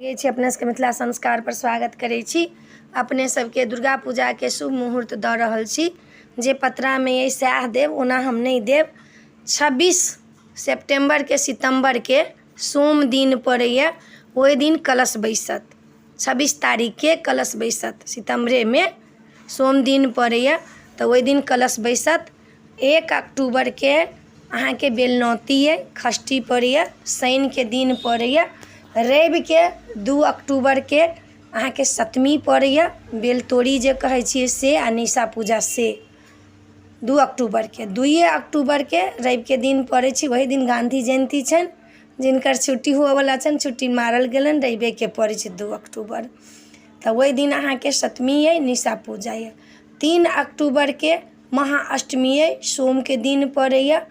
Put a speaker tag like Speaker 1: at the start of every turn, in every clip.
Speaker 1: अपने सबके मिथिला संस्कार पर स्वागत करै छी। अपने सबके दुर्गा पूजा के शुभ मुहूर्त दऽ रहल छी। जे पत्रा में ये सएह देव, ओना हम नहीं देव। 26 सितंबर के सोम दिन पड़ैया, ओहि दिन कलश बैसत। 26 तारीख के कलश बैसत, सितंबरे में सोम दिन पड़ैया तो ओहि दिन कलश बैसत। 1 अक्टूबर के अहाँ के बेलनौती है, खष्टी पड़ैया, शनि के दिन पड़ैया। रवि के 2 अक्टूबर के अहाँ के सप्तमी पड़ैया, बेलतोड़ी जे कहै छियै से आ निशा पूजा से 2 अक्टूबर के। 2 अक्टूबर के रवि के दिन पड़ै छै, वही दिन गांधी जयंती छनि। जिनकर छुट्टी हुअ वाला छनि, छुट्टी मारल गेलनि, रवि के पड़ै छै 2 अक्टूबर। तो वही दिन अहाँ के सप्तमी है, निशा पूजा है। 3 अक्टूबर के महाअष्टमी है, सोम के दिन पड़ैया।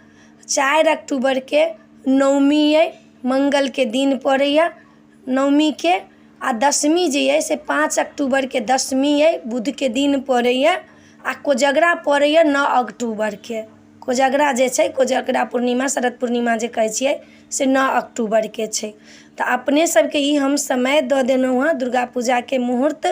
Speaker 1: 4 अक्टूबर के नवमी है, मंगल के दिन पड़ैया नवमी के। आ दशमी जे है से 5 अक्टूबर के दशमी है, बुध के दिन पड़ैया। आ कोजगरा पड़ैया 9 अक्टूबर के। कोजगरा जे छै, कोजगरा पूर्णिमा, शरद पूर्णिमा जे कहै छियै से 9 अक्टूबर के छै। तो अपने सबके ई हम समय दऽ देलहुँ हँ दुर्गा पूजा के मुहूर्त,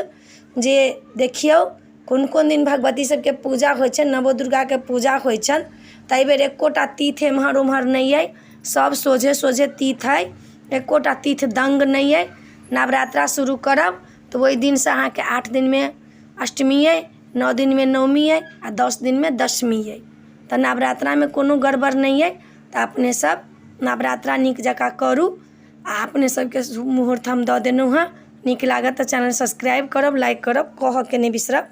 Speaker 1: जे देखियौ कोन कोन दिन भगवती सबके पूजा होइ छनि, नवो दुर्गा के पूजा होइ छनि। तो एहि बेर एकोटा तीथ एम्हर उम्हर नहीं है, सब सोझे सोझे तीथ है, एकोटा तीथ दंग नहीं है। नवरात्रा शुरू करब तो वही दिन से अहाँ के 8 दिन में अष्टमी है, 9 दिन में नवमी है आ 10 दिन में दशमी है। तो नवरात्रा में कोनो गड़बड़ नहीं है। तो अपने सब नवरात्रा नीक जकाँ करू। आ अपने सबके मुहूर्त हम दऽ देलहुँ हँ। नीक लागत तो चैनल सब्सक्राइब करब, लाइक करब, कह के नहीं बिसरब।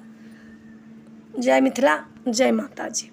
Speaker 1: जय मिथिला, जय माता जी।